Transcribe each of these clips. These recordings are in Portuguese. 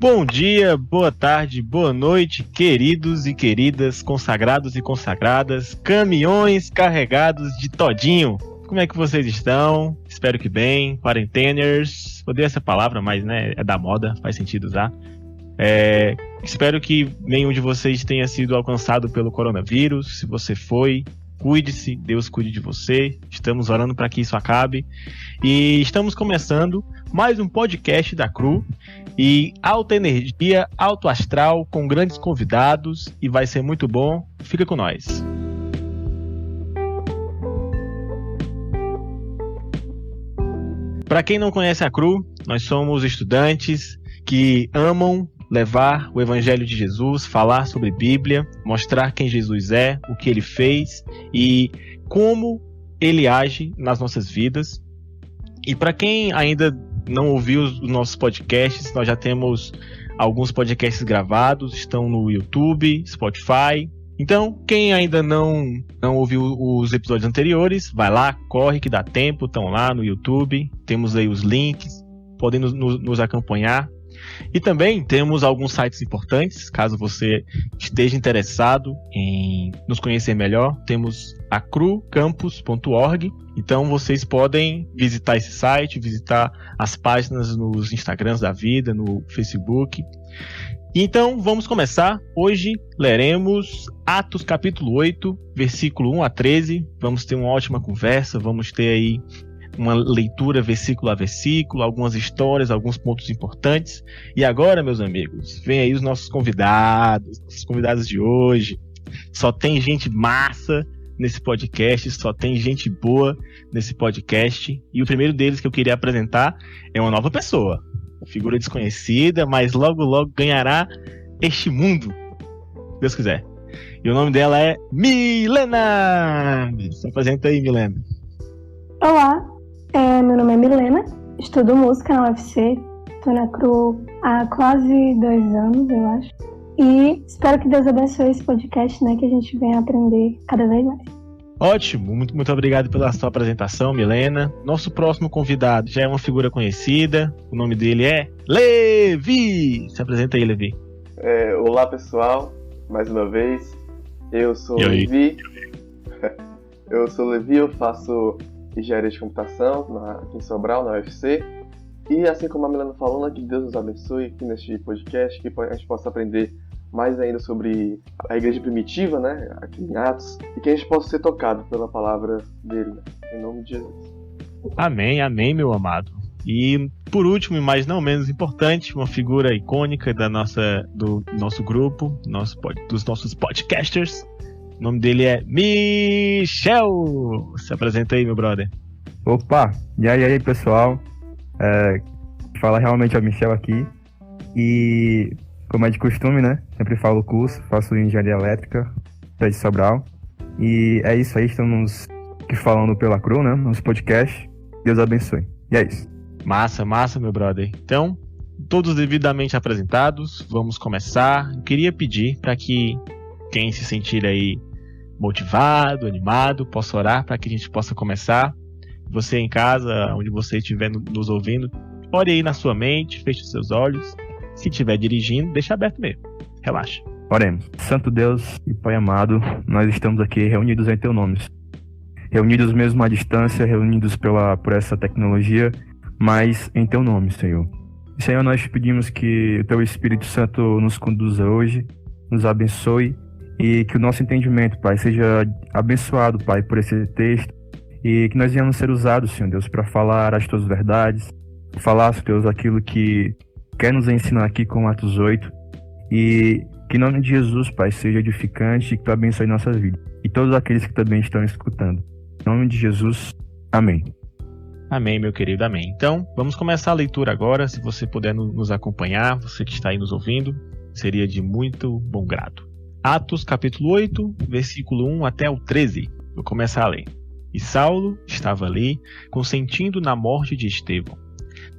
Bom dia, boa tarde, boa noite, queridos e queridas, consagrados e consagradas, caminhões carregados de todinho. Como é que vocês estão? Espero que bem, quarenteners. Odeio essa palavra, mas né, é da moda, faz sentido usar. Espero que nenhum de vocês tenha sido alcançado pelo coronavírus. Se você foi, cuide-se, Deus cuide de você. Estamos orando para que isso acabe. E estamos começando mais um podcast da CRU. E alta energia, alto astral, com grandes convidados. E vai ser muito bom. Fica com nós. Para quem não conhece a CRU, nós somos estudantes que amam levar o Evangelho de Jesus, falar sobre Bíblia, mostrar quem Jesus é, o que ele fez e como ele age nas nossas vidas. E para quem ainda não ouviu os nossos podcasts, nós já temos alguns podcasts gravados, estão no YouTube, Spotify. Então, quem ainda não ouviu os episódios anteriores, vai lá, corre que dá tempo, estão lá no YouTube, temos aí os links, podem nos acompanhar. E também temos alguns sites importantes, caso você esteja interessado em nos conhecer melhor. Temos a crucampus.org, então vocês podem visitar esse site, visitar as páginas nos Instagrams da vida, no Facebook. Então vamos começar. Hoje leremos Atos capítulo 8, versículo 1 a 13. Vamos ter uma ótima conversa, vamos ter aí uma leitura versículo a versículo, algumas histórias, alguns pontos importantes. E agora, meus amigos, vem aí os nossos convidados de hoje. Só tem gente massa nesse podcast, só tem gente boa nesse podcast. E o primeiro deles que eu queria apresentar é uma nova pessoa, uma figura desconhecida, mas logo logo ganhará este mundo, se Deus quiser. E o nome dela é Milena. Se apresenta aí, Milena. Olá, meu nome é Milena, estudo música na UFC, estou na CRU há quase 2 anos, eu acho. E espero que Deus abençoe esse podcast, né, que a gente venha aprender cada vez mais. Ótimo, muito obrigado pela sua apresentação, Milena. Nosso próximo convidado já é uma figura conhecida, o nome dele é Levi. Se apresenta aí, Levi. Olá, pessoal, mais uma vez, eu sou Levi. Eu sou Levi, eu faço engenharia de computação aqui em Sobral, na UFC. E assim como a Milena falou, né, que Deus nos abençoe aqui neste podcast, que a gente possa aprender mais ainda sobre a igreja primitiva, né, aqui em Atos, e que a gente possa ser tocado pela palavra dele, né, em nome de Jesus. Amém, amém, meu amado. E por último, e mais não menos importante, uma figura icônica do nosso grupo, dos nossos podcasters. O nome dele é Michel. Se apresenta aí, meu brother. Opa, e aí pessoal, fala realmente a Michel aqui. E como é de costume, né, sempre falo o curso, faço engenharia elétrica, de Sobral. E é isso aí, estamos aqui falando pela CRU, né, nos podcasts. Deus abençoe. E é isso. Massa, meu brother. Então, todos devidamente apresentados, vamos começar. Eu queria pedir para que quem se sentir aí motivado, animado, possa orar para que a gente possa começar. Você em casa, onde você estiver nos ouvindo, ore aí na sua mente, feche os seus olhos. Se estiver dirigindo, deixa aberto mesmo. Relaxa. Oremos. Santo Deus e Pai amado, nós estamos aqui reunidos em Teu nome. Reunidos mesmo à distância, reunidos por essa tecnologia, mas em Teu nome, Senhor. Senhor, nós te pedimos que o Teu Espírito Santo nos conduza hoje, nos abençoe, e que o nosso entendimento, Pai, seja abençoado, Pai, por esse texto, e que nós venhamos ser usados, Senhor Deus, para falar as Tuas verdades, falar, Senhor Deus, aquilo que quer nos ensinar aqui com Atos 8, e que em nome de Jesus, Pai, seja edificante e que Tu abençoe nossa vida, e todos aqueles que também estão escutando. Em nome de Jesus, amém. Amém, meu querido, amém. Então, vamos começar a leitura agora. Se você puder nos acompanhar, você que está aí nos ouvindo, seria de muito bom grado. Atos capítulo 8, versículo 1 até o 13. Vou começar a ler. E Saulo estava ali, consentindo na morte de Estevão.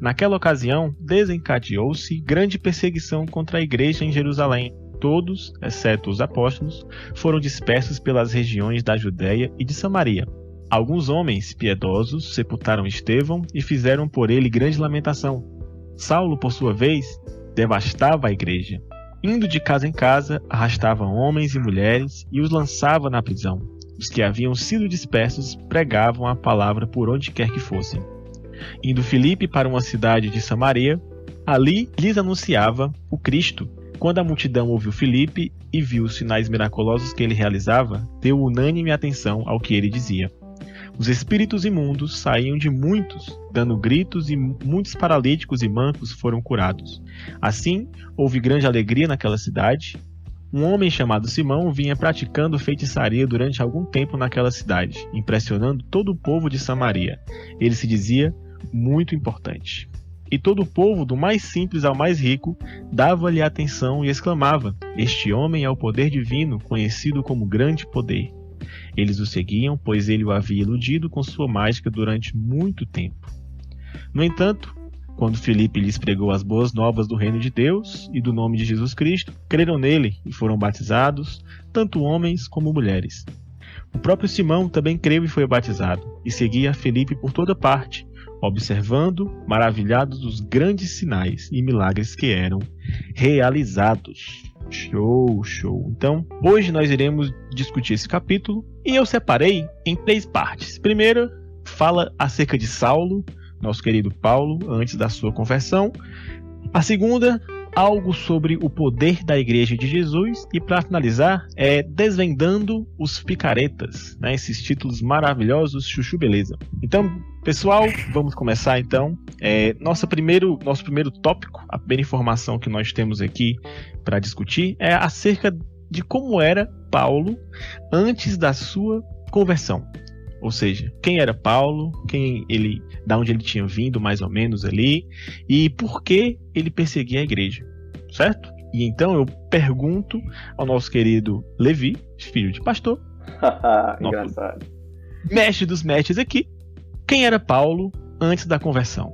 Naquela ocasião, desencadeou-se grande perseguição contra a igreja em Jerusalém. Todos, exceto os apóstolos, foram dispersos pelas regiões da Judéia e de Samaria. Alguns homens piedosos sepultaram Estevão e fizeram por ele grande lamentação. Saulo, por sua vez, devastava a igreja. Indo de casa em casa, arrastava homens e mulheres e os lançava na prisão. Os que haviam sido dispersos pregavam a palavra por onde quer que fossem. Indo Filipe para uma cidade de Samaria, ali lhes anunciava o Cristo. Quando a multidão ouviu Filipe e viu os sinais miraculosos que ele realizava, deu unânime atenção ao que ele dizia. Os espíritos imundos saíam de muitos, dando gritos, e muitos paralíticos e mancos foram curados. Assim, houve grande alegria naquela cidade. Um homem chamado Simão vinha praticando feitiçaria durante algum tempo naquela cidade, impressionando todo o povo de Samaria. Ele se dizia muito importante. E todo o povo, do mais simples ao mais rico, dava-lhe atenção e exclamava: "Este homem é o poder divino, conhecido como grande poder." Eles o seguiam, pois ele o havia iludido com sua mágica durante muito tempo. No entanto, quando Filipe lhes pregou as boas novas do reino de Deus e do nome de Jesus Cristo, creram nele e foram batizados, tanto homens como mulheres. O próprio Simão também creu e foi batizado, e seguia Filipe por toda parte, observando, maravilhados dos grandes sinais e milagres que eram realizados. Show, show. Então, hoje nós iremos discutir esse capítulo e eu separei em 3 partes. Primeiro, fala acerca de Saulo, nosso querido Paulo, antes da sua conversão. A segunda, algo sobre o poder da Igreja de Jesus. E para finalizar, desvendando os picaretas, né? Esses títulos maravilhosos, chuchu beleza. Então, pessoal, vamos começar então. Nosso primeiro tópico, a primeira informação que nós temos aqui para discutir é acerca de como era Paulo antes da sua conversão. Ou seja, quem era Paulo, da onde ele tinha vindo mais ou menos ali, e por que ele perseguia a igreja, certo? E então eu pergunto ao nosso querido Levi, filho de pastor, engraçado, mestre dos mestres aqui, quem era Paulo antes da conversão?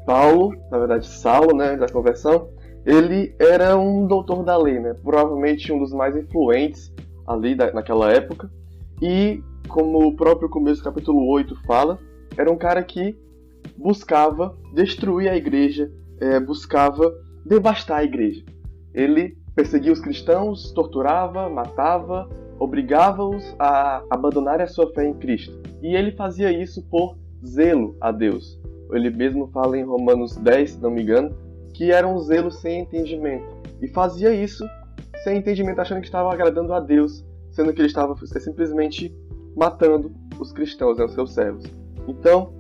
Paulo, na verdade Saulo, né, da conversão, ele era um doutor da lei, né? Provavelmente um dos mais influentes ali naquela época, e como o próprio começo do capítulo 8 fala, era um cara que buscava destruir a igreja, buscava devastar a igreja. Ele perseguia os cristãos, torturava, matava, obrigava-os a abandonarem a sua fé em Cristo. E ele fazia isso por zelo a Deus. Ele mesmo fala em Romanos 10, se não me engano, que era um zelo sem entendimento. E fazia isso sem entendimento, achando que estava agradando a Deus, sendo que ele estava simplesmente matando os cristãos, os seus servos. Então,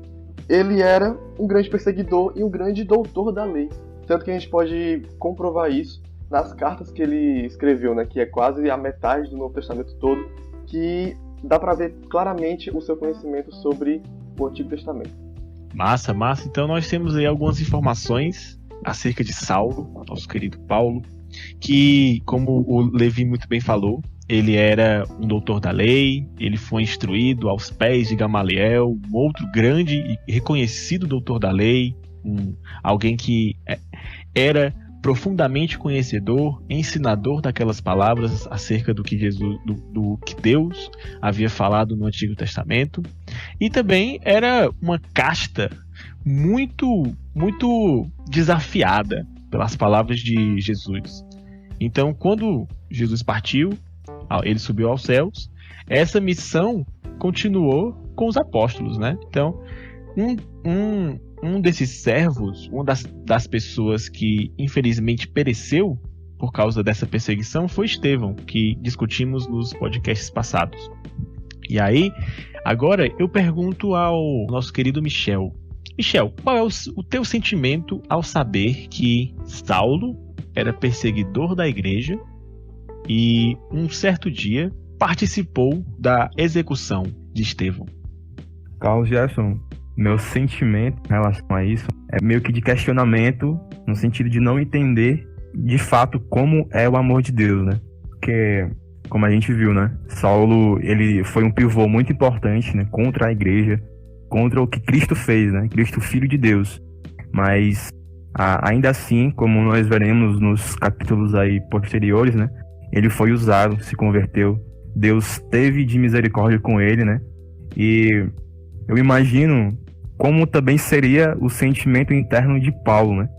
ele era um grande perseguidor e um grande doutor da lei. Tanto que a gente pode comprovar isso nas cartas que ele escreveu, né, que é quase a metade do Novo Testamento todo, que dá para ver claramente o seu conhecimento sobre o Antigo Testamento. Massa, massa. Então nós temos aí algumas informações acerca de Saulo, nosso querido Paulo, que, como o Levi muito bem falou, ele era um doutor da lei, ele foi instruído aos pés de Gamaliel, um outro grande e reconhecido doutor da lei, alguém que era profundamente conhecedor, ensinador daquelas palavras acerca do que do que Deus havia falado no Antigo Testamento, e também era uma casta muito, muito desafiada pelas palavras de Jesus. Então, quando Jesus partiu, ele subiu aos céus, essa missão continuou com os apóstolos, né? Então, um desses servos, uma das pessoas que infelizmente pereceu por causa dessa perseguição foi Estevão, que discutimos nos podcasts passados. E aí, agora eu pergunto ao nosso querido Michel. Michel, qual é o teu sentimento ao saber que Saulo era perseguidor da igreja e um certo dia participou da execução de Estevão? Carlos Gerson, meu sentimento em relação a isso é meio que de questionamento, no sentido de não entender de fato como é o amor de Deus, né? Porque, como a gente viu, né? Saulo, ele foi um pivô muito importante, né? Contra a igreja, contra o que Cristo fez, né? Cristo, Filho de Deus. Mas, ainda assim, como nós veremos nos capítulos aí posteriores, né? Ele foi usado, se converteu. Deus teve de misericórdia com ele, né? E eu imagino como também seria o sentimento interno de Paulo, né?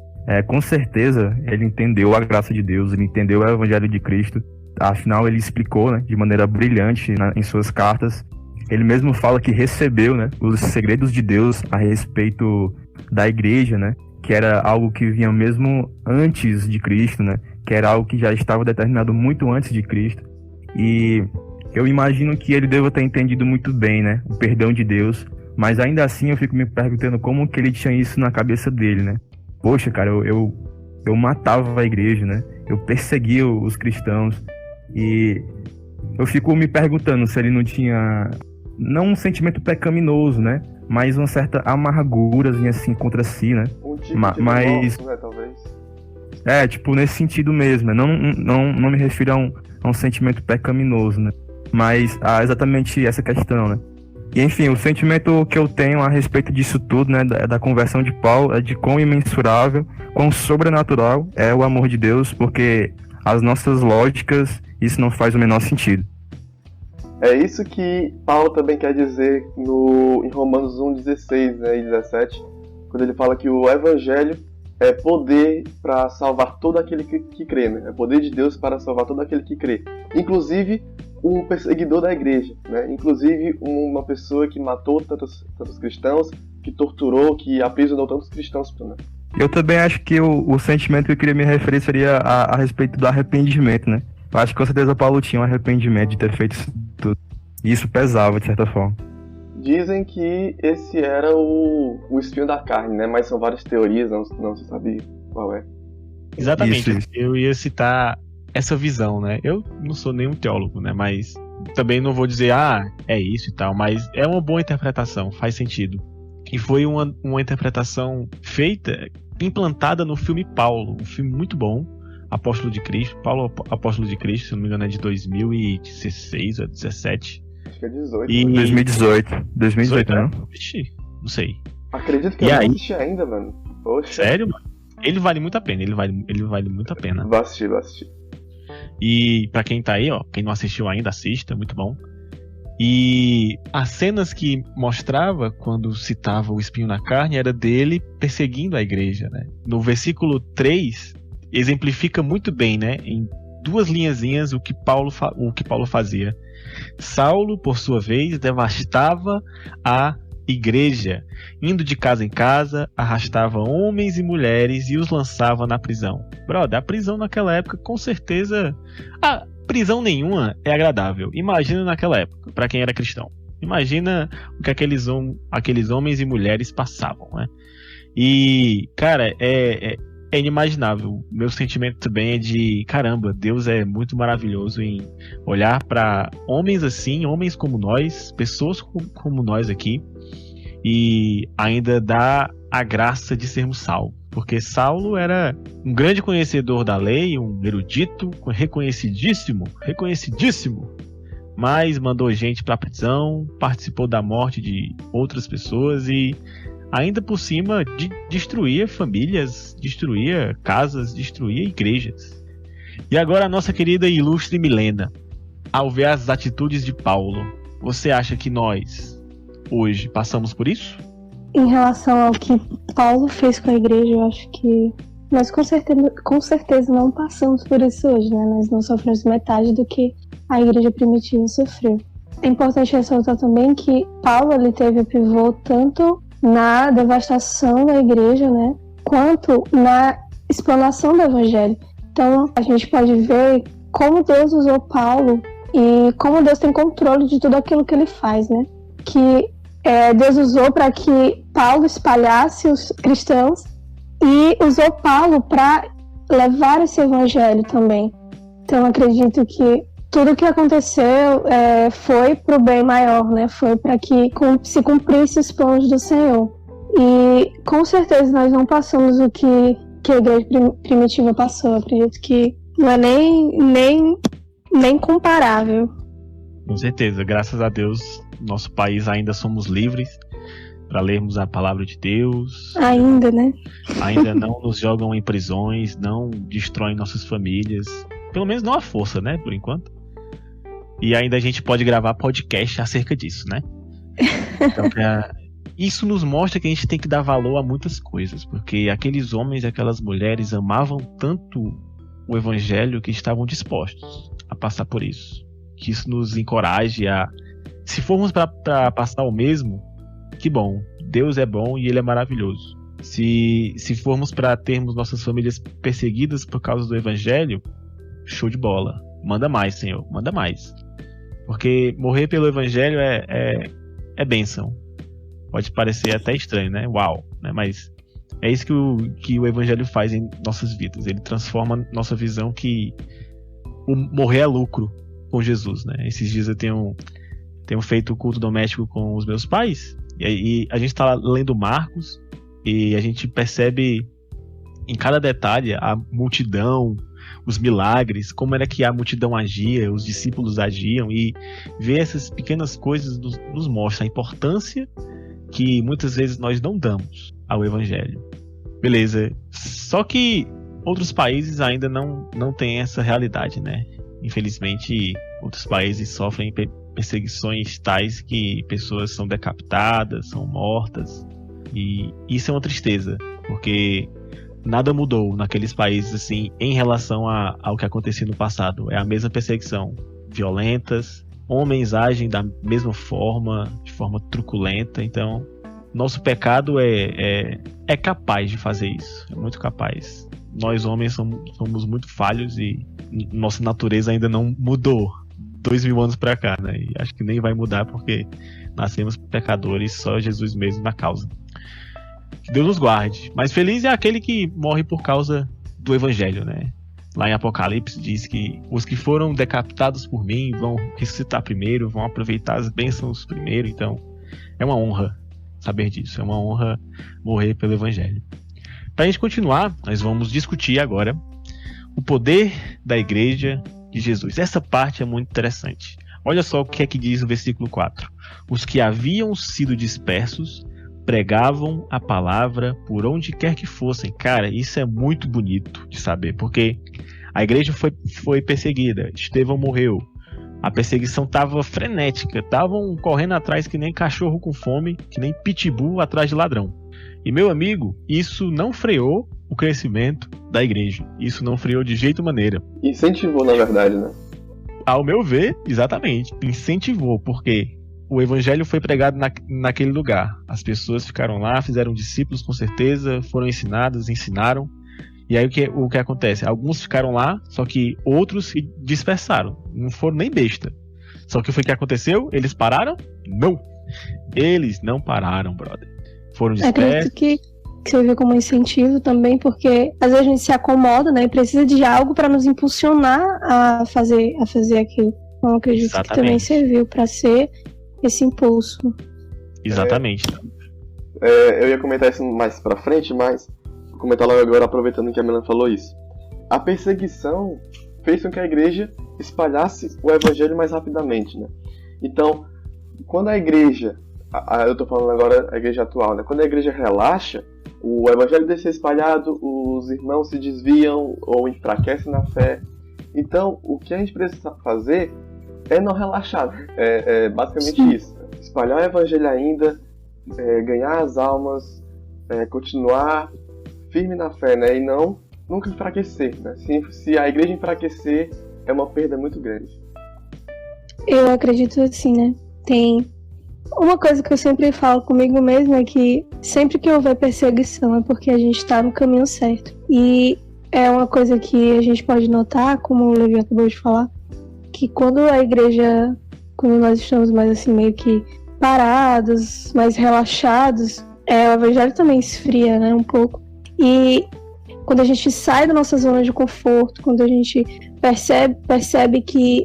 Com certeza ele entendeu a graça de Deus, ele entendeu o Evangelho de Cristo. Afinal, ele explicou, né, de maneira brilhante em suas cartas. Ele mesmo fala que recebeu, né, os segredos de Deus a respeito da igreja, né, que era algo que vinha mesmo antes de Cristo, né, que era algo que já estava determinado muito antes de Cristo. E eu imagino que ele deva ter entendido muito bem, né, o perdão de Deus, mas ainda assim eu fico me perguntando como que ele tinha isso na cabeça dele, né. Poxa, cara, eu matava a igreja, né, eu perseguia os cristãos, e eu fico me perguntando se ele não tinha, não um sentimento pecaminoso, né, mas uma certa amargurazinha assim contra si, né. Um tipo de remorso, né, talvez. Tipo, nesse sentido mesmo, né? Não me refiro a um sentimento pecaminoso, né, mas a exatamente essa questão, né. E enfim, o sentimento que eu tenho a respeito disso tudo, né, da conversão de Paulo, é de quão imensurável, quão sobrenatural é o amor de Deus, porque as nossas lógicas, isso não faz o menor sentido. É isso que Paulo também quer dizer em Romanos 1:16, né, e 17, quando ele fala que o Evangelho é poder para salvar todo aquele que crê, né? É poder de Deus para salvar todo aquele que crê. Inclusive um perseguidor da igreja, né? Inclusive uma pessoa que matou tantos cristãos, que torturou, que aprisionou tantos cristãos, né? Eu também acho que o sentimento que eu queria me referir seria a respeito do arrependimento, né? Eu acho que com certeza Paulo tinha um arrependimento de ter feito isso tudo. E isso pesava, de certa forma. Dizem que esse era o espinho da carne, né? Mas são várias teorias, não se sabe qual é. Exatamente. Isso. Eu ia citar essa visão, né? Eu não sou nenhum teólogo, né? Mas também não vou dizer, é isso e tal. Mas é uma boa interpretação, faz sentido. E foi uma interpretação feita, implantada no filme Paulo. Um filme muito bom, Apóstolo de Cristo. Paulo, Apóstolo de Cristo, se não me engano é de 2016 ou 2017. Acho que é 18. E... 2018, né? Vixe, não sei. Acredito que eu não assisti ainda, mano. Poxa. Sério, mano? Ele vale muito a pena, ele vale muito a pena. Vou assistir. E pra quem tá aí, ó, quem não assistiu ainda, assista, muito bom. E as cenas que mostrava quando citava o espinho na carne era dele perseguindo a igreja, né? No versículo 3 exemplifica muito bem, né, em 2 linhazinhas o que Paulo fazia. Saulo, por sua vez, devastava a igreja, indo de casa em casa, arrastava homens e mulheres e os lançava na prisão. Brother, a prisão naquela época, com certeza... prisão nenhuma é agradável. Imagina naquela época, para quem era cristão. Imagina o que aqueles homens e mulheres passavam, né? E, cara, é inimaginável. Meu sentimento também é de, caramba, Deus é muito maravilhoso em olhar para homens assim, homens como nós, pessoas como nós aqui, e ainda dar a graça de sermos salvos. Porque Saulo era um grande conhecedor da lei, um erudito, reconhecidíssimo, mas mandou gente para a prisão, participou da morte de outras pessoas e ainda por cima destruía famílias, destruía casas, destruía igrejas. E agora a nossa querida e ilustre Milena, ao ver as atitudes de Paulo, você acha que nós, hoje, passamos por isso? Em relação ao que Paulo fez com a igreja, eu acho que nós com certeza não passamos por isso hoje, né? Nós não sofremos metade do que a igreja primitiva sofreu. É importante ressaltar também que Paulo ele teve o pivô tanto na devastação da igreja, né, quanto na explanação do evangelho. Então a gente pode ver como Deus usou Paulo e como Deus tem controle de tudo aquilo que ele faz, né? Que Deus usou para que Paulo espalhasse os cristãos e usou Paulo para levar esse evangelho também. Então acredito que tudo que aconteceu foi para o bem maior, né? Foi para que se cumprisse os planos do Senhor. E com certeza nós não passamos o que a igreja primitiva passou. Eu acredito que não é nem comparável. Com certeza, graças a Deus, nosso país ainda somos livres para lermos a palavra de Deus. Ainda, né? Ainda não nos jogam em prisões, não destroem nossas famílias. Pelo menos não à força, né? Por enquanto. E ainda a gente pode gravar podcast acerca disso, né? Então, isso nos mostra que a gente tem que dar valor a muitas coisas, porque aqueles homens e aquelas mulheres amavam tanto o evangelho que estavam dispostos a passar por isso. Que isso nos encoraje a... Se formos para passar o mesmo, que bom. Deus é bom e Ele é maravilhoso. Se formos para termos nossas famílias perseguidas por causa do evangelho, show de bola. Manda mais, Senhor. Manda mais. Porque morrer pelo evangelho é bênção. Pode parecer até estranho, né? Uau. Né? Mas é isso que o evangelho faz em nossas vidas. Ele transforma nossa visão que o morrer é lucro com Jesus, né? Esses dias eu tenho feito o culto doméstico com os meus pais. E a gente está lendo Marcos e a gente percebe em cada detalhe a multidão, os milagres, como era que a multidão agia, os discípulos agiam, e ver essas pequenas coisas nos mostra a importância que muitas vezes nós não damos ao evangelho. Beleza, só que outros países ainda não têm essa realidade, né? Infelizmente, outros países sofrem perseguições tais que pessoas são decapitadas, são mortas, e isso é uma tristeza, porque nada mudou naqueles países assim em relação ao que acontecia no passado. É a mesma perseguição, violentas, homens agem da mesma forma, de forma truculenta. Então nosso pecado é capaz de fazer isso, é muito capaz. Nós homens somos muito falhos e nossa natureza ainda não mudou 2000 anos pra cá, né? E acho que nem vai mudar porque nascemos pecadores, só Jesus mesmo na causa. Que Deus nos guarde. Mas feliz é aquele que morre por causa do evangelho, né? Lá em Apocalipse diz que os que foram decapitados por mim vão ressuscitar primeiro, vão aproveitar as bênçãos primeiro. Então é uma honra saber disso, é uma honra morrer pelo evangelho. Para a gente continuar, nós vamos discutir agora o poder da igreja de Jesus. Essa parte é muito interessante. Olha só o que é que diz o versículo 4. Os que haviam sido dispersos pregavam a palavra por onde quer que fossem. Cara, isso é muito bonito de saber, porque a igreja foi perseguida, Estevão morreu, a perseguição estava frenética, estavam correndo atrás que nem cachorro com fome, que nem pitbull atrás de ladrão. E meu amigo, isso não freou o crescimento da igreja, isso não freou de jeito maneira. Incentivou, na verdade, né? Ao meu ver, exatamente, incentivou, porque o evangelho foi pregado naquele lugar. As pessoas ficaram lá, fizeram discípulos com certeza, foram ensinadas, ensinaram. E aí o que acontece? Alguns ficaram lá, só que outros se dispersaram. Não foram nem besta. Só que foi o que aconteceu? Eles pararam? Não. Eles não pararam, brother. Foram dispersos. Acredito que serviu como incentivo também, porque às vezes a gente se acomoda, né? E precisa de algo para nos impulsionar a fazer aquilo. Então acredito que também serviu para ser esse impulso. Exatamente. Eu ia comentar isso mais pra frente, mas vou comentar logo agora, aproveitando que a Milena falou isso. A perseguição fez com que a igreja espalhasse o evangelho mais rapidamente, né? Então, quando a igreja, eu tô falando agora a igreja atual, né? Quando a igreja relaxa, o evangelho deixa ser espalhado, os irmãos se desviam ou enfraquecem na fé. Então, o que a gente precisa fazer é não relaxar. É basicamente Sim. isso. Espalhar o evangelho ainda, ganhar as almas, continuar firme na fé, né? E nunca enfraquecer, né? Se a igreja enfraquecer, é uma perda muito grande. Eu acredito assim, né? Tem uma coisa que eu sempre falo comigo mesmo, é que sempre que houver perseguição é porque a gente está no caminho certo. E é uma coisa que a gente pode notar, como o Levi acabou de falar, que quando nós estamos mais assim, meio que parados, mais relaxados, o evangelho também esfria, né, um pouco. E quando a gente sai da nossa zona de conforto, quando a gente percebe que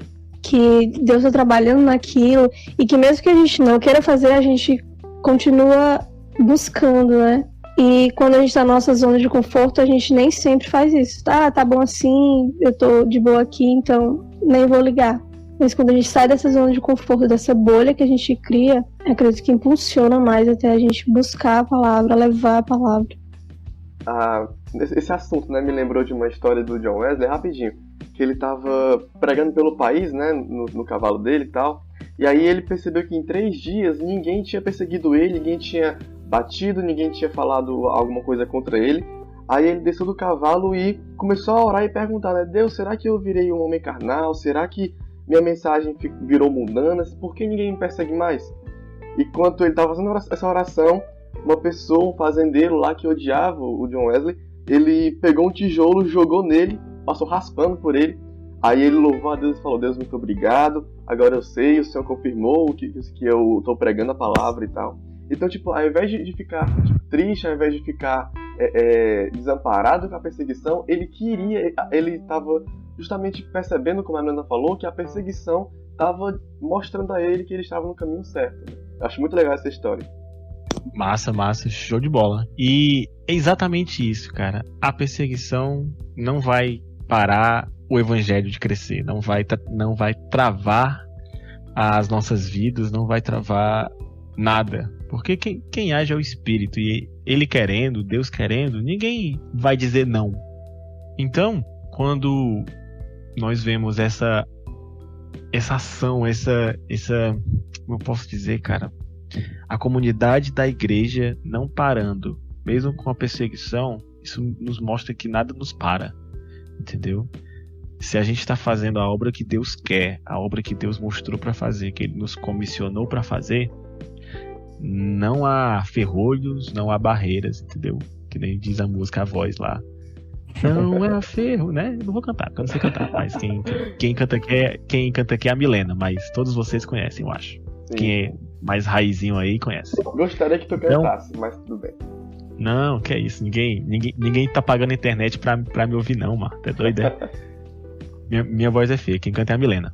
Deus está trabalhando naquilo, e que mesmo que a gente não queira fazer, a gente continua buscando, né? E quando a gente está na nossa zona de conforto, a gente nem sempre faz isso. Tá bom assim, eu tô de boa aqui, então nem vou ligar. Mas quando a gente sai dessa zona de conforto, dessa bolha que a gente cria, acredito que impulsiona mais até a gente buscar a palavra, levar a palavra. Esse assunto, né, me lembrou de uma história do John Wesley, rapidinho, que ele estava pregando pelo país, né, no cavalo dele e tal, E aí ele percebeu que em 3 dias ninguém tinha perseguido ele, ninguém tinha batido, ninguém tinha falado alguma coisa contra ele. Aí ele desceu do cavalo e começou a orar e perguntar, né? Deus, será que eu virei um homem carnal? Será que minha mensagem virou mundana? Por que ninguém me persegue mais? E enquanto ele estava fazendo essa oração, uma pessoa, um fazendeiro lá que odiava o John Wesley, ele pegou um tijolo, jogou nele, passou raspando por ele. Aí ele louvou a Deus e falou, Deus, muito obrigado, agora eu sei, o Senhor confirmou que eu estou pregando a palavra e tal. Então, tipo, ao invés de ficar triste, ao invés de ficar desamparado com a perseguição, ele estava justamente percebendo, como a Nana falou, que a perseguição estava mostrando a ele que ele estava no caminho certo. Né? Eu acho muito legal essa história. Massa, show de bola. E é exatamente isso, cara. A perseguição não vai parar o evangelho de crescer, não vai travar as nossas vidas, não vai travar nada. Porque quem age é o Espírito, e ele querendo, Deus querendo, ninguém vai dizer não. Então, quando nós vemos essa ação, essa como eu posso dizer, cara, a comunidade da igreja não parando, mesmo com a perseguição, isso nos mostra que nada nos para, entendeu? Se a gente está fazendo a obra que Deus quer, a obra que Deus mostrou para fazer, que Ele nos comissionou para fazer, não há ferrolhos, não há barreiras, entendeu? Que nem diz a música, a voz lá. Não é ferro, né? Eu não vou cantar, porque eu não sei cantar, mas quem canta aqui é a Milena, mas todos vocês conhecem, eu acho. Sim. Quem é mais raizinho aí conhece. Gostaria que tu cantasse, mas tudo bem. Não, que é isso, ninguém tá pagando a internet pra me ouvir não, mano, tá doido, é? Minha voz é feia, quem canta é a Milena.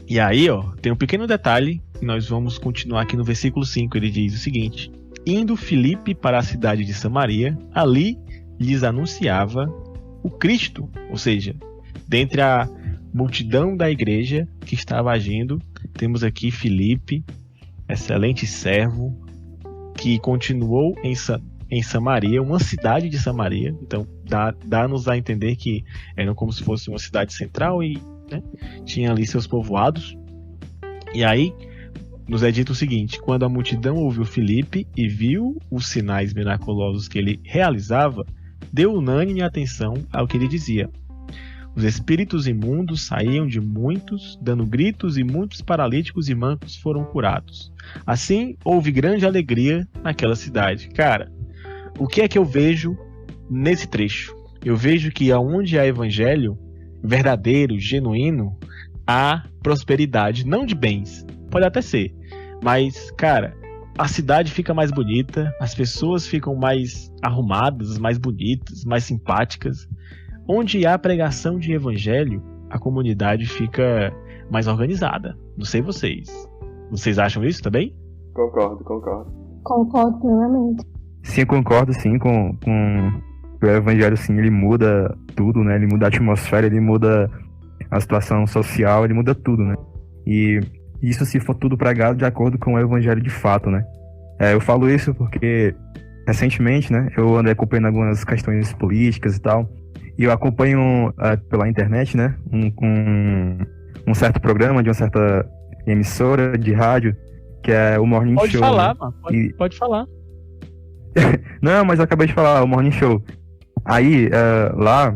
E aí, ó, tem um pequeno detalhe, e nós vamos continuar aqui no versículo 5, ele diz o seguinte: indo Filipe para a cidade de Samaria, ali lhes anunciava o Cristo, ou seja, dentre a multidão da igreja que estava agindo, temos aqui Filipe, excelente servo, que continuou em Samaria, uma cidade de Samaria, então dá-nos a entender que era como se fosse uma cidade central e, né, tinha ali seus povoados. E aí nos é dito o seguinte: quando a multidão ouviu Filipe e viu os sinais miraculosos que ele realizava, deu unânime atenção ao que ele dizia. Os espíritos imundos saíam de muitos, dando gritos, e muitos paralíticos e mancos foram curados. Assim, houve grande alegria naquela cidade. Cara, o que é que eu vejo nesse trecho? Eu vejo que aonde há evangelho verdadeiro, genuíno, há prosperidade, não de bens, pode até ser, mas, cara, a cidade fica mais bonita, as pessoas ficam mais arrumadas, mais bonitas, mais simpáticas. Onde há pregação de evangelho, a comunidade fica mais organizada. Não sei vocês. Vocês acham isso também? Concordo. Concordo plenamente. Sim, concordo sim com o evangelho, sim, ele muda tudo, né? Ele muda a atmosfera, ele muda a situação social, ele muda tudo, né? E isso se for tudo pregado de acordo com o evangelho de fato, né? Eu falo isso porque recentemente, né, eu andei acompanhando algumas questões políticas e tal, e eu acompanho pela internet, né, um certo programa de uma certa emissora de rádio, que é o Morning Show. Pode falar, né? mano. Pode falar. Não, mas eu acabei de falar, o Morning Show. Aí, lá,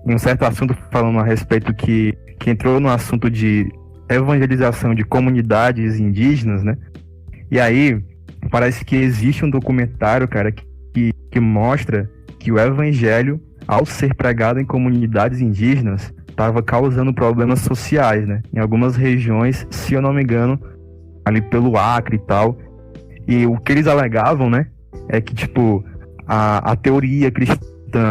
em um certo assunto falando a respeito que entrou no assunto de evangelização de comunidades indígenas, né? E aí, parece que existe um documentário, cara, que mostra que o evangelho, ao ser pregado em comunidades indígenas, estava causando problemas sociais, né? Em algumas regiões, se eu não me engano, ali pelo Acre e tal. E o que eles alegavam, né, é que, tipo, a teoria cristã,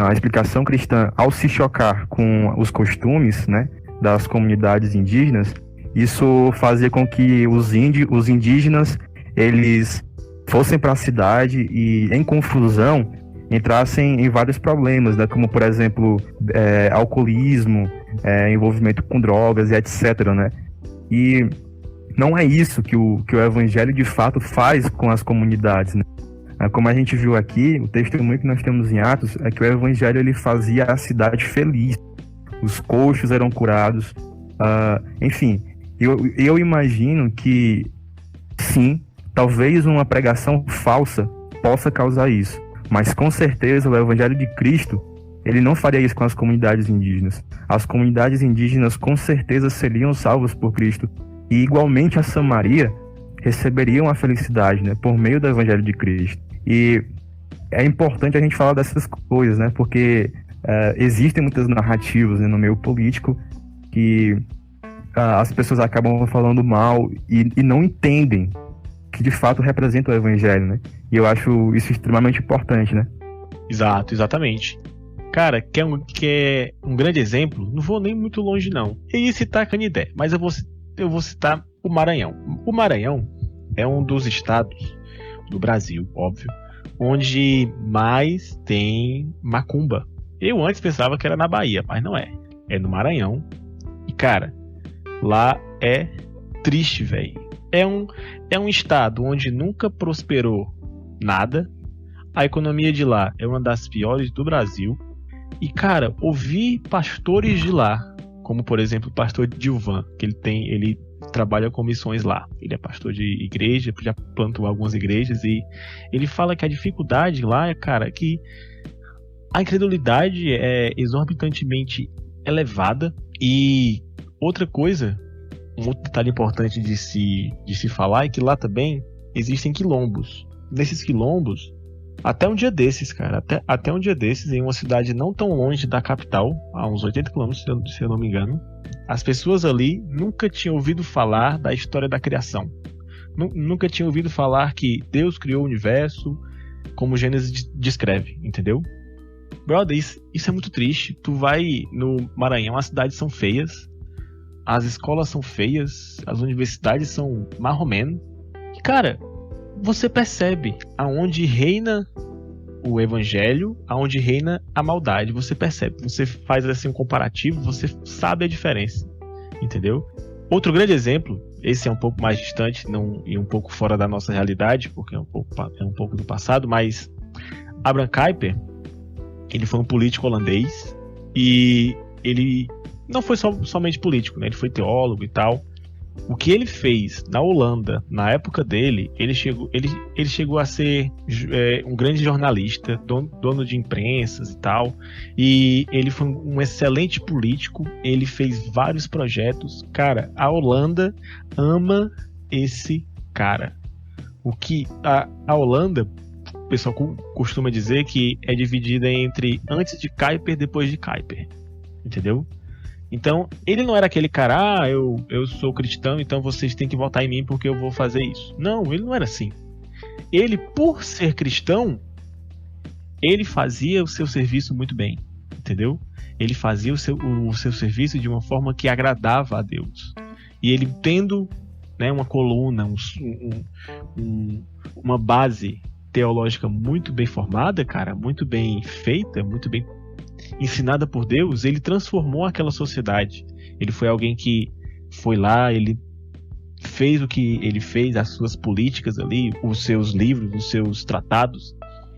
a explicação cristã, ao se chocar com os costumes, né, das comunidades indígenas, isso fazia com que os indígenas, eles fossem para a cidade e, em confusão, entrassem em vários problemas, né, como, por exemplo, alcoolismo, envolvimento com drogas e etc., né? E não é isso que o evangelho de fato faz com as comunidades, né? Como a gente viu aqui, o testemunho que nós temos em Atos é que o evangelho ele fazia a cidade feliz. Os coxos eram curados, enfim. Eu imagino que, sim, talvez uma pregação falsa possa causar isso. Mas com certeza o Evangelho de Cristo, ele não faria isso com as comunidades indígenas. As comunidades indígenas com certeza seriam salvas por Cristo. E igualmente a Samaria receberiam a felicidade, né, por meio do Evangelho de Cristo. E é importante a gente falar dessas coisas, né, porque existem muitas narrativas, né, no meio político que as pessoas acabam falando mal e não entendem que de fato representa o Evangelho, né? E eu acho isso extremamente importante, né? Exatamente. Cara, que é um grande exemplo, não vou nem muito longe não. Eu ia citar Canindé, mas eu vou citar o Maranhão. O Maranhão é um dos estados do Brasil, óbvio, onde mais tem macumba. Eu antes pensava que era na Bahia, mas não é. É no Maranhão. E cara, lá é triste, velho. É um estado onde nunca prosperou nada. A economia de lá é uma das piores do Brasil. E, cara, ouvir pastores de lá, como por exemplo o pastor Dilvan, que ele trabalha com missões lá. Ele é pastor de igreja, já plantou algumas igrejas, e ele fala que a dificuldade lá é, cara, que a incredulidade é exorbitantemente elevada. E outra coisa, um outro detalhe importante de se falar é que lá também existem quilombos. Nesses quilombos, até um dia desses, cara, até um dia desses, em uma cidade não tão longe da capital, a uns 80 quilômetros, se eu não me engano, as pessoas ali nunca tinham ouvido falar da história da criação. Nunca tinham ouvido falar que Deus criou o universo, como Gênesis descreve, entendeu? Brother, isso é muito triste. Tu vai no Maranhão, as cidades são feias, as escolas são feias, as universidades são marromeno. E, cara, você percebe aonde reina o evangelho, aonde reina a maldade. Você percebe, você faz assim um comparativo, você sabe a diferença, entendeu? Outro grande exemplo, esse é um pouco mais distante e um pouco fora da nossa realidade, porque é um pouco do passado, mas Abraham Kuyper, ele foi um político holandês e ele não foi somente político, né? Ele foi teólogo e tal. O que ele fez na Holanda, na época dele, ele chegou a ser um grande jornalista, dono de imprensas e tal, e ele foi um excelente político, ele fez vários projetos. Cara, a Holanda ama esse cara. O que a Holanda, o pessoal costuma dizer que é dividida entre antes de Kuyper e depois de Kuyper, entendeu? Então, ele não era aquele cara, eu sou cristão, então vocês têm que votar em mim porque eu vou fazer isso. Não, ele não era assim. Ele, por ser cristão, ele fazia o seu serviço muito bem, entendeu? Ele fazia o seu serviço de uma forma que agradava a Deus. E ele tendo, né, uma coluna, uma base teológica muito bem formada, cara, muito bem feita, muito bem ensinada por Deus, ele transformou aquela sociedade. Ele foi alguém que foi lá, ele fez o que ele fez, as suas políticas ali, os seus livros, os seus tratados,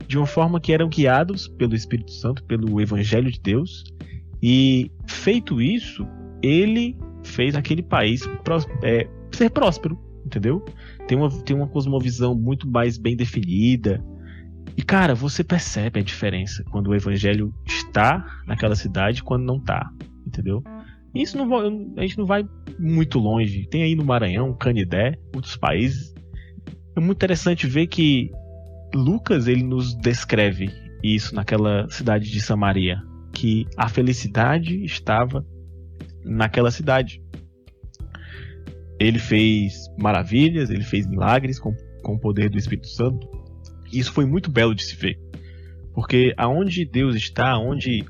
de uma forma que eram guiados pelo Espírito Santo, pelo Evangelho de Deus. E feito isso, ele fez aquele país ser próspero, entendeu? Tem uma cosmovisão muito mais bem definida. E, cara, você percebe a diferença quando o evangelho está naquela cidade e quando não está, entendeu? Isso a gente não vai muito longe. Tem aí no Maranhão, Canindé, outros países. É muito interessante ver que Lucas, ele nos descreve isso naquela cidade de Samaria, que a felicidade estava naquela cidade. Ele fez maravilhas, ele fez milagres com o poder do Espírito Santo. Isso foi muito belo de se ver, porque aonde Deus está, onde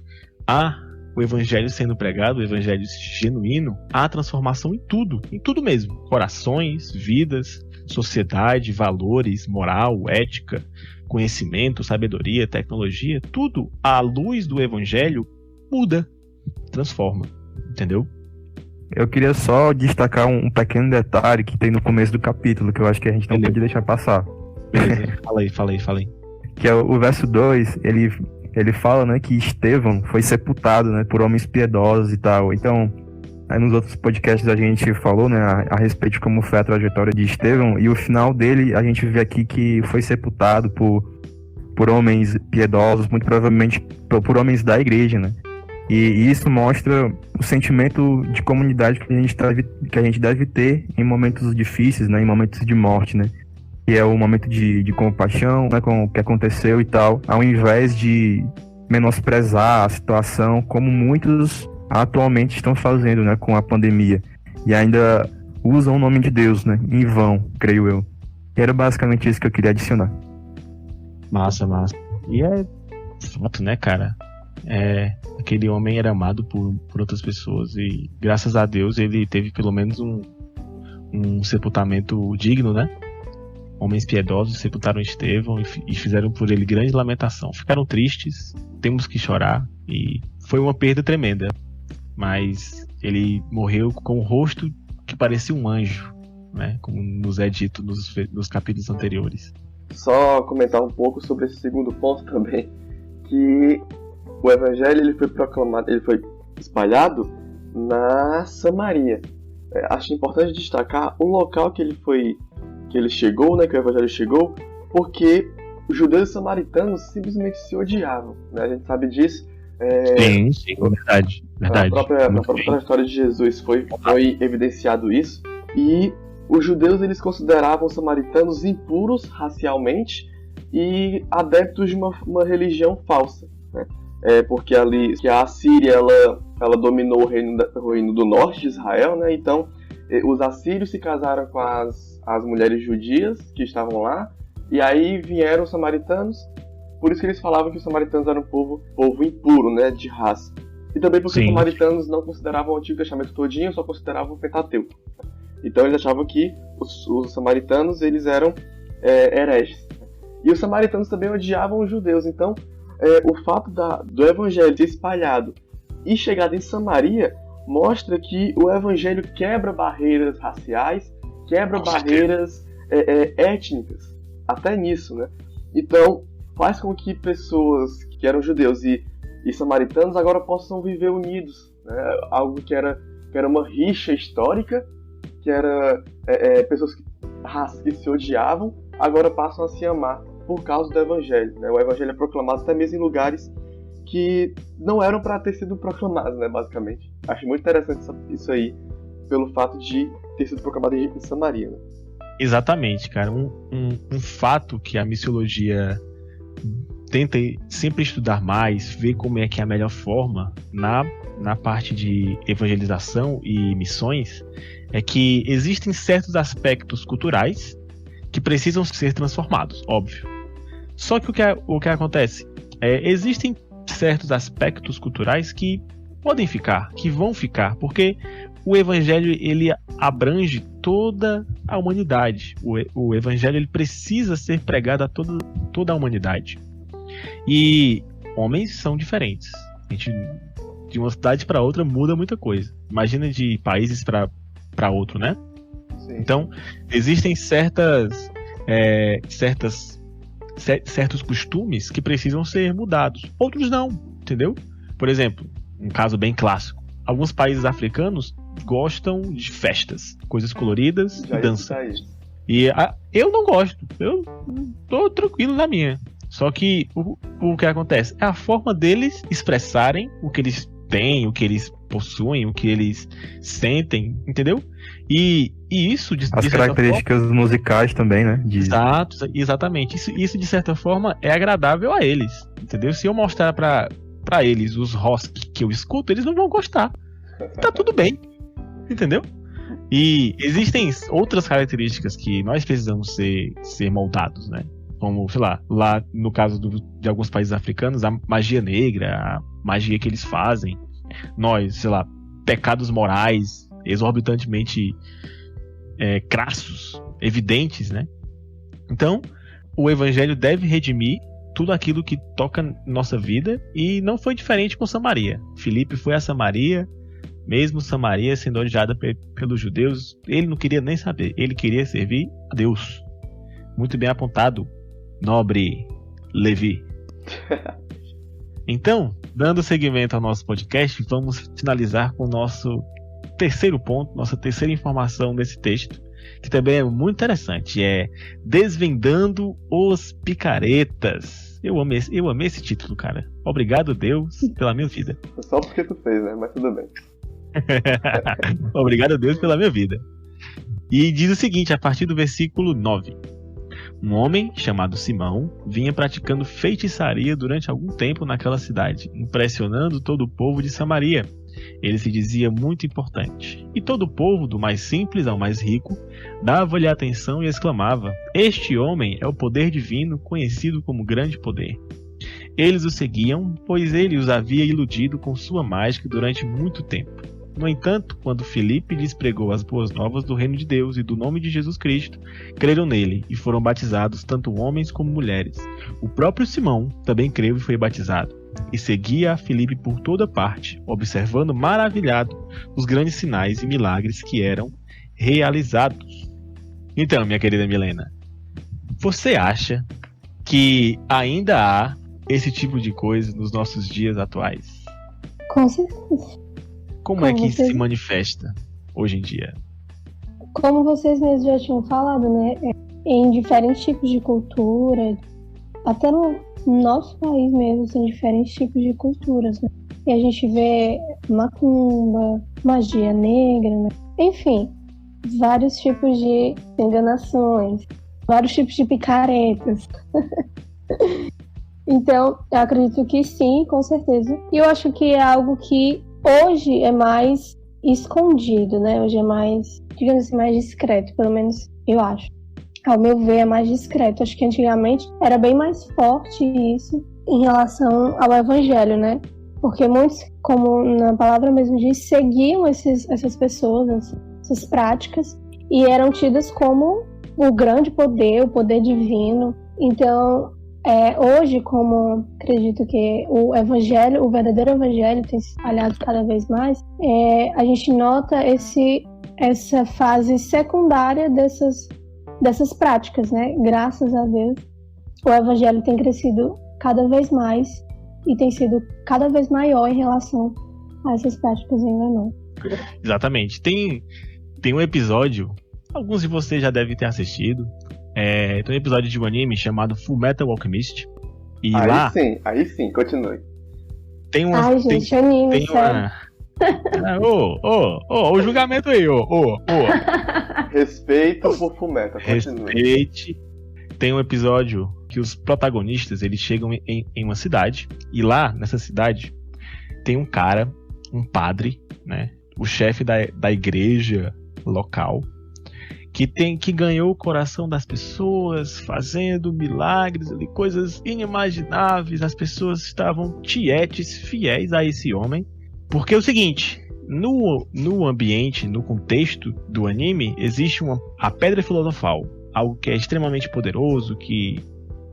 há o evangelho sendo pregado, o evangelho genuíno, há transformação em tudo mesmo. Corações, vidas, sociedade, valores, moral, ética, conhecimento, sabedoria, tecnologia, tudo à luz do evangelho muda, transforma, entendeu? Eu queria só destacar um pequeno detalhe que tem no começo do capítulo, que eu acho que a gente não pode deixar passar. Beleza, fala aí. Que é o verso 2, ele fala, né, que Estevão foi sepultado, né, por homens piedosos e tal. Então, Aí nos outros podcasts a gente falou, né, a respeito de como foi a trajetória de Estevão, e o final dele a gente vê aqui que foi sepultado por homens piedosos, muito provavelmente por homens da igreja, né? E isso mostra o sentimento de comunidade que a gente deve ter em momentos difíceis, né, em momentos de morte, né? Que é o momento de compaixão, né, com o que aconteceu e tal, ao invés de menosprezar a situação, como muitos atualmente estão fazendo, né, com a pandemia, e ainda usam o nome de Deus, né, em vão, creio eu. E era basicamente isso que eu queria adicionar. Massa. E é fato, né, cara? Aquele homem era amado por outras pessoas e graças a Deus ele teve pelo menos um sepultamento digno, né? Homens piedosos sepultaram Estevão e fizeram por ele grande lamentação. Ficaram tristes, temos que chorar, e foi uma perda tremenda. Mas ele morreu com o rosto que parecia um anjo, né? Como nos é dito nos capítulos anteriores. Só comentar um pouco sobre esse segundo ponto também, que o evangelho ele foi proclamado, ele foi espalhado na Samaria. Acho importante destacar o local que ele chegou, né, que o evangelho chegou, porque os judeus e samaritanos simplesmente se odiavam, né? A gente sabe disso. Sim, verdade. Na própria história de Jesus foi evidenciado isso. E os judeus eles consideravam os samaritanos impuros racialmente e adeptos de uma religião falsa, né? Porque ali que a Assíria ela dominou o reino do norte de Israel, né? Então os assírios se casaram com as mulheres judias que estavam lá, e aí vieram os samaritanos. Por isso que eles falavam que os samaritanos eram um povo impuro, né, de raça. E também porque os samaritanos não consideravam o Antigo Testamento todinho, só consideravam o Pentateuco. Então eles achavam que os samaritanos eles eram hereges. E os samaritanos também odiavam os judeus. Então o fato do evangelho ter espalhado e chegado em Samaria mostra que o evangelho quebra barreiras raciais, quebra barreiras étnicas, até nisso, né? Então faz com que pessoas que eram judeus e samaritanos agora possam viver unidos, né? Algo que era uma rixa histórica, que era pessoas que se odiavam, agora passam a se amar por causa do evangelho, né? O evangelho é proclamado até mesmo em lugares que não eram para ter sido proclamados, né, basicamente. Acho muito interessante isso aí, pelo fato de ter sido proclamado em Samaria, né? Exatamente, cara. Um fato que a missiologia tenta sempre estudar mais, ver como é que é a melhor forma na parte de evangelização e missões, é que existem certos aspectos culturais que precisam ser transformados, óbvio. Só que o que acontece? Existem certos aspectos culturais que podem ficar, que vão ficar, porque o evangelho ele abrange toda a humanidade. O evangelho ele precisa ser pregado a toda a humanidade. E homens são diferentes. A gente, de uma cidade para outra muda muita coisa. Imagina de países para outro, né? Sim. Então existem certos costumes que precisam ser mudados. Outros não, entendeu? Por exemplo, um caso bem clássico. Alguns países africanos gostam de festas, coisas coloridas e dança. E eu não gosto. Eu tô tranquilo na minha. Só que o que acontece? É a forma deles expressarem o que eles têm, o que eles possuem, o que eles sentem, entendeu? E isso as características musicais também, né? Exato, exatamente. Isso de certa forma é agradável a eles, entendeu? Se eu mostrar pra eles os rock que eu escuto, eles não vão gostar. Tá tudo bem, entendeu? E existem outras características que nós precisamos ser moldados, né? Como, sei lá no caso de alguns países africanos, a magia negra, a magia que eles fazem, pecados morais exorbitantemente crassos, evidentes, né? Então, o evangelho deve redimir tudo aquilo que toca nossa vida, e não foi diferente com Samaria. Filipe foi a Samaria, mesmo Samaria sendo odiada pelos judeus, ele não queria nem saber, ele queria servir a Deus. Muito bem apontado, nobre Levi. Então, dando seguimento ao nosso podcast, vamos finalizar com o nosso terceiro ponto, nossa terceira informação desse texto, que também é muito interessante, é Desvendando os Picaretas. Eu amei esse título, cara. Obrigado, Deus, pela minha vida. Só porque tu fez, né? Mas tudo bem. Obrigado, Deus, pela minha vida. E diz o seguinte, a partir do versículo 9. Um homem, chamado Simão, vinha praticando feitiçaria durante algum tempo naquela cidade, impressionando todo o povo de Samaria. Ele se dizia muito importante. E todo o povo, do mais simples ao mais rico, dava-lhe atenção e exclamava: Este homem é o poder divino, conhecido como grande poder. Eles o seguiam, pois ele os havia iludido com sua mágica durante muito tempo. No entanto, quando Filipe lhes pregou as boas novas do reino de Deus e do nome de Jesus Cristo, creram nele e foram batizados tanto homens como mulheres. O próprio Simão também creu e foi batizado, e seguia a Filipe por toda parte, observando maravilhado os grandes sinais e milagres que eram realizados. Então, minha querida Milena, você acha que ainda há esse tipo de coisa nos nossos dias atuais? Com certeza. Como é que isso se manifesta hoje em dia? Como vocês mesmos já tinham falado, né? Em diferentes tipos de cultura, até no nosso país mesmo, tem diferentes tipos de culturas, né? E a gente vê macumba, magia negra, né? Enfim, vários tipos de enganações, vários tipos de picaretas. Então, eu acredito que sim, com certeza. E eu acho que é algo que hoje é mais escondido, né? Hoje é mais, digamos assim, mais discreto, pelo menos eu acho. Ao meu ver, é mais discreto. Acho que antigamente era bem mais forte isso em relação ao evangelho, né? Porque muitos, como na palavra mesmo diz, seguiam essas pessoas, essas práticas, e eram tidas como o grande poder, o poder divino. Então, hoje, como acredito que o evangelho, o verdadeiro evangelho tem se espalhado cada vez mais, a gente nota essa fase secundária dessas práticas, né? Graças a Deus, o evangelho tem crescido cada vez mais e tem sido cada vez maior em relação a essas práticas enganosas. Exatamente. Tem um episódio, alguns de vocês já devem ter assistido, tem um episódio de um anime chamado Fullmetal Alchemist. E aí sim, continue. Tem uma... Ai, gente, anime, tem uma... o julgamento aí, Respeito por Fullmetal, continue. Respeite. Tem um episódio que os protagonistas, eles chegam em uma cidade, e lá, nessa cidade, tem um cara, um padre, né, o chefe da igreja local, que ganhou o coração das pessoas, fazendo milagres, ali, coisas inimagináveis. As pessoas estavam tietes, fiéis a esse homem. Porque é o seguinte, no ambiente, no contexto do anime, existe a Pedra Filosofal, algo que é extremamente poderoso, que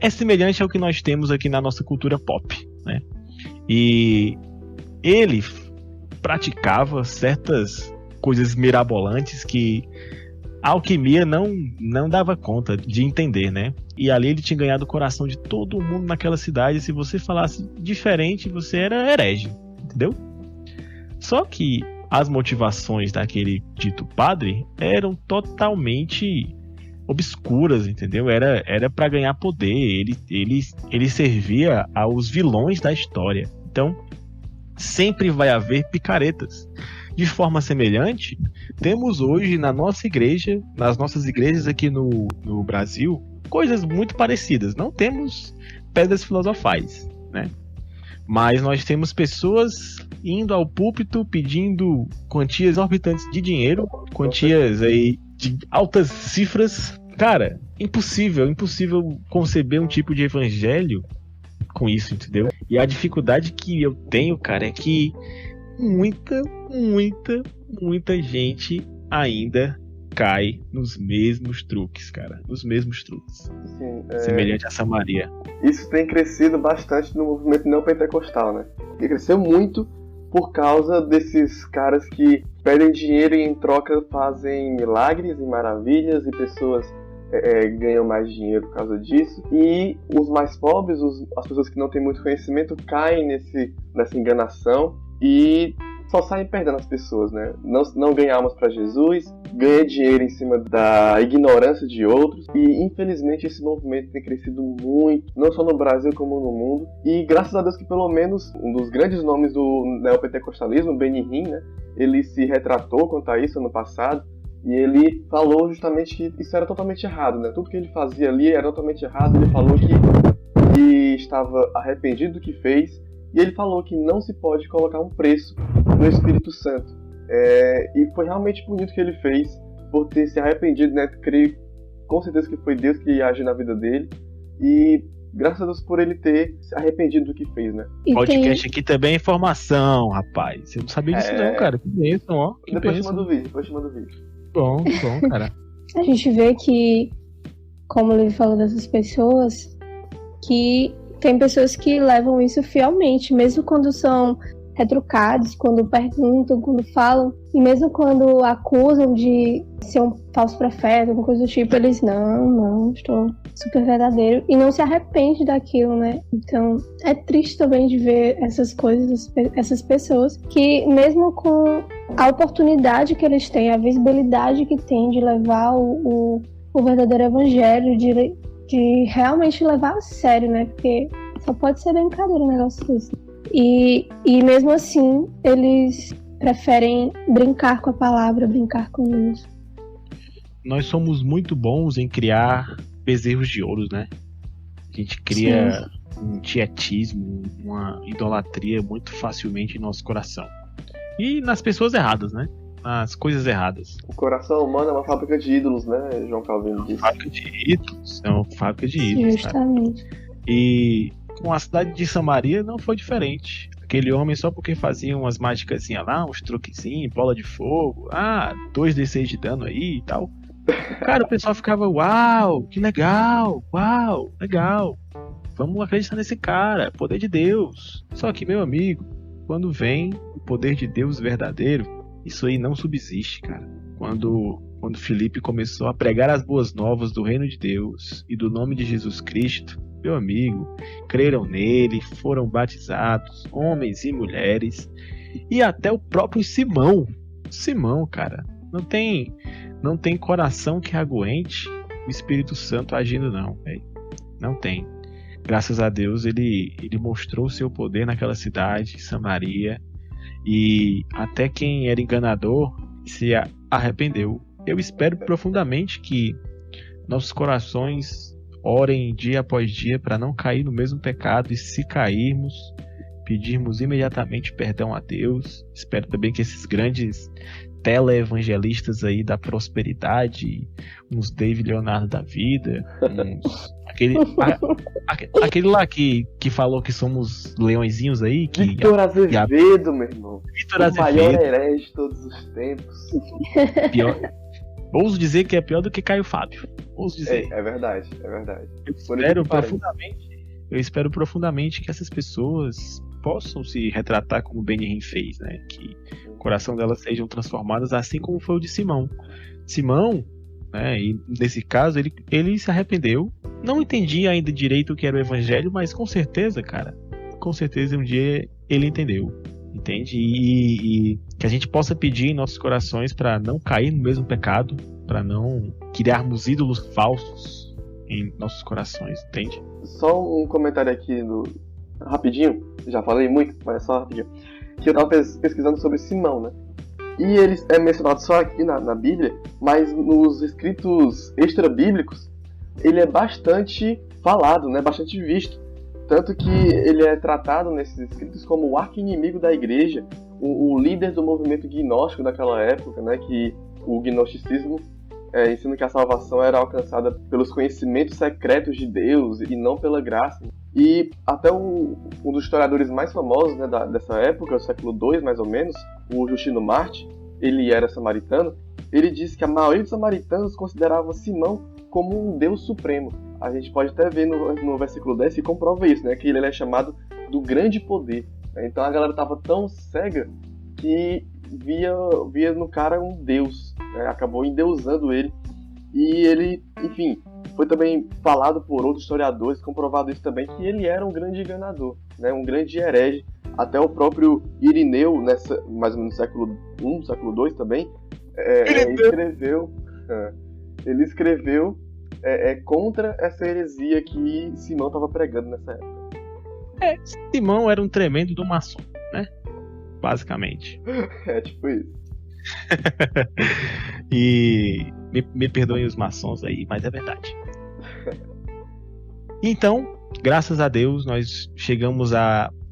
é semelhante ao que nós temos aqui na nossa cultura pop, né? E ele praticava certas coisas mirabolantes que a alquimia não dava conta de entender, né? E ali ele tinha ganhado o coração de todo mundo naquela cidade. Se você falasse diferente, você era herege, entendeu? Só que as motivações daquele dito padre eram totalmente obscuras, entendeu? Era para ganhar poder. Ele servia aos vilões da história. Então, sempre vai haver picaretas. De forma semelhante, temos hoje na nossa igreja, nas nossas igrejas aqui no Brasil, coisas muito parecidas. Não temos pedras filosofais, né? Mas nós temos pessoas indo ao púlpito pedindo quantias exorbitantes de dinheiro, quantias aí de altas cifras. Cara, impossível conceber um tipo de evangelho com isso, entendeu? E a dificuldade que eu tenho, cara, é que muita gente ainda cai nos mesmos truques, cara. Nos mesmos truques. Sim, semelhante a Samaria. Isso tem crescido bastante no movimento neopentecostal, né? E cresceu muito por causa desses caras que pedem dinheiro e em troca fazem milagres e maravilhas, e pessoas ganham mais dinheiro por causa disso. E os mais pobres, as pessoas que não têm muito conhecimento, caem nessa enganação e só saem perdendo as pessoas, né? Não ganham almas para Jesus, ganha dinheiro em cima da ignorância de outros, e infelizmente esse movimento tem crescido muito, não só no Brasil como no mundo, e graças a Deus que pelo menos um dos grandes nomes do neopentecostalismo, Benny Hinn, né? Ele se retratou quanto a isso ano passado, e ele falou justamente que isso era totalmente errado, né? Tudo que ele fazia ali era totalmente errado. Ele falou que estava arrependido do que fez, e ele falou que não se pode colocar um preço no Espírito Santo. E foi realmente bonito o que ele fez por ter se arrependido, né? Creio com certeza que foi Deus que agiu na vida dele, e graças a Deus por ele ter se arrependido do que fez, né? Podcast aqui também é informação, rapaz. Eu não sabia disso não, cara. Que bênção, ó. Depois te manda o vídeo. Bom, cara. A gente vê que, como ele falou dessas pessoas, que tem pessoas que levam isso fielmente, mesmo quando são retrucados, quando perguntam, quando falam, e mesmo quando acusam de ser um falso profeta, alguma coisa do tipo, eles, não, estou super verdadeiro, e não se arrepende daquilo, né? Então, é triste também de ver essas coisas, essas pessoas, que mesmo com a oportunidade que eles têm, a visibilidade que têm de levar o verdadeiro evangelho, de realmente levar a sério, né? Porque só pode ser brincadeira um negócio desse. E mesmo assim, eles preferem brincar com a palavra, brincar com Deus. Nós somos muito bons em criar bezerros de ouro, né? A gente cria um tietismo, uma idolatria muito facilmente em nosso coração. E nas pessoas erradas, né? Nas coisas erradas. O coração humano é uma fábrica de ídolos, né? João Calvino disse. Fábrica de ídolos. É uma fábrica de ídolos. Justamente. Cara. E com a cidade de Samaria não foi diferente. Aquele homem, só porque fazia umas mágicas lá, uns truquezinhos, bola de fogo, 2d6 de dano aí e tal. Cara, o pessoal ficava, uau, que legal, legal. Vamos acreditar nesse cara, poder de Deus. Só que, meu amigo, quando vem o poder de Deus verdadeiro, isso aí não subsiste, cara. Quando Filipe começou a pregar as boas novas do reino de Deus e do nome de Jesus Cristo, meu amigo, creram nele, foram batizados, homens e mulheres, e até o próprio Simão, cara, não tem coração que aguente o Espírito Santo agindo não, véio. Não tem. Graças a Deus ele mostrou o seu poder naquela cidade, Samaria, e até quem era enganador se arrependeu. Eu espero profundamente que nossos corações orem dia após dia para não cair no mesmo pecado, e se cairmos, pedirmos imediatamente perdão a Deus. Espero também que esses grandes teleevangelistas aí da prosperidade, uns David Leonardo da vida, aquele lá que falou que somos leõezinhos aí, Vitor Azevedo, meu irmão. Vitor Azevedo, o maior herege de todos os tempos. Pior. Ouso dizer que é pior do que Caio Fábio. Ouso dizer. É verdade. Eu espero profundamente que essas pessoas possam se retratar como Benny Hinn fez, né? Que o coração delas sejam transformadas, assim como foi o de Simão. Simão, né? E nesse caso ele se arrependeu. Não entendia ainda direito o que era o evangelho, mas com certeza, cara, um dia ele entendeu. Entende? E que a gente possa pedir em nossos corações para não cair no mesmo pecado, para não criarmos ídolos falsos em nossos corações, entende? Só um comentário aqui rapidinho, já falei muito, mas só rapidinho, que eu tava pesquisando sobre Simão, né? E ele é mencionado só aqui na Bíblia, mas nos escritos extra-bíblicos ele é bastante falado, né? Bastante visto. Tanto que ele é tratado nesses escritos como o arqui-inimigo da igreja, o líder do movimento gnóstico daquela época, né, que o gnosticismo ensina que a salvação era alcançada pelos conhecimentos secretos de Deus e não pela graça. E até um dos historiadores mais famosos, né, dessa época, do século II mais ou menos, o Justino Marte, ele era samaritano, ele disse que a maioria dos samaritanos considerava Simão como um Deus supremo. A gente pode até ver no versículo 10 que comprova isso, né? Que ele é chamado do grande poder. Então a galera estava tão cega que via no cara um Deus, né? Acabou endeusando ele. E ele, enfim, foi também falado por outros historiadores, comprovado isso também, que ele era um grande enganador, né? Um grande herege Até o próprio Irineu, mais ou menos no século I, século II também, ele escreveu contra essa heresia que Simão estava pregando nessa época. Simão era um tremendo do maçom, né? Basicamente. Tipo isso. E me perdoem os maçons aí, mas é verdade. Então, graças a Deus, nós chegamos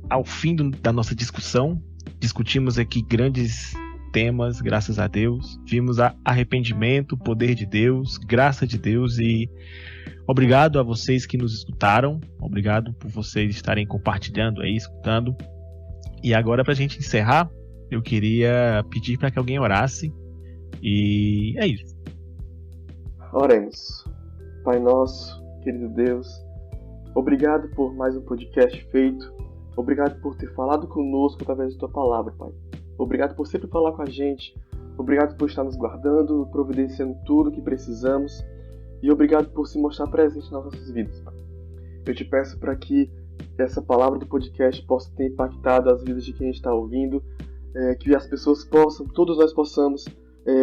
ao fim da nossa discussão. Discutimos aqui grandes temas, graças a Deus. Vimos arrependimento, poder de Deus, graça de Deus, e obrigado a vocês que nos escutaram. Obrigado por vocês estarem compartilhando aí, escutando. E agora, pra gente encerrar, eu queria pedir para que alguém orasse. E é isso. Oremos. Pai nosso, querido Deus, obrigado por mais um podcast feito. Obrigado por ter falado conosco através da Tua palavra, Pai. Obrigado por sempre falar com a gente. Obrigado por estar nos guardando, providenciando tudo o que precisamos. E obrigado por se mostrar presente nas nossas vidas, Pai. Eu te peço para que essa palavra do podcast possa ter impactado as vidas de quem está ouvindo, que as pessoas possam, todos nós possamos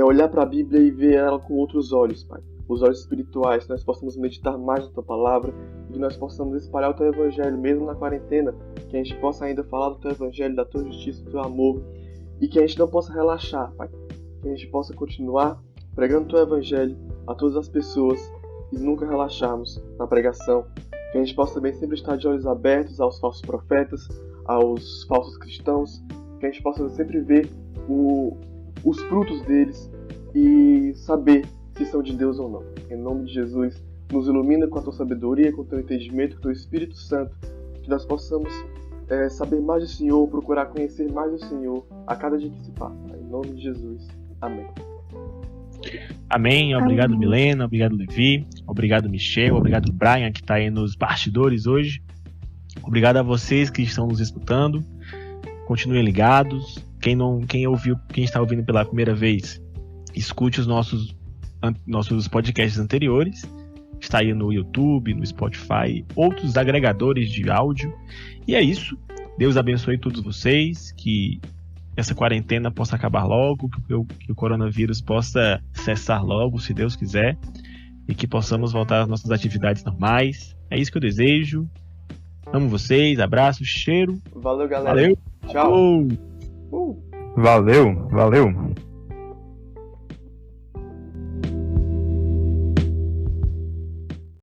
olhar para a Bíblia e ver ela com outros olhos, Pai. Os olhos espirituais, que nós possamos meditar mais na Tua palavra, que nós possamos espalhar o Teu Evangelho, mesmo na quarentena, que a gente possa ainda falar do Teu Evangelho, da Tua justiça, do Teu amor, e que a gente não possa relaxar, Pai. Que a gente possa continuar pregando o Teu Evangelho a todas as pessoas e nunca relaxarmos na pregação. Que a gente possa também sempre estar de olhos abertos aos falsos profetas, aos falsos cristãos, que a gente possa sempre ver os frutos deles e saber se são de Deus ou não. Em nome de Jesus, nos ilumina com a Tua sabedoria, com o Teu entendimento, com o Teu Espírito Santo, que nós possamos saber mais do Senhor, procurar conhecer mais do Senhor a cada dia que se passa. Em nome de Jesus. Amém. Amém. Obrigado, Milena. Obrigado, Levi. Obrigado, Michel. Obrigado, Brian, que está aí nos bastidores hoje. Obrigado a vocês que estão nos escutando. Continuem ligados. Quem está ouvindo pela primeira vez, escute os nossos podcasts anteriores. Está aí no YouTube, no Spotify, outros agregadores de áudio. E é isso. Deus abençoe todos vocês. Que essa quarentena possa acabar logo, que o coronavírus possa cessar logo, se Deus quiser, e que possamos voltar às nossas atividades normais. É isso que eu desejo. Amo vocês, abraço, cheiro. Valeu, galera. Valeu. Tchau. Valeu.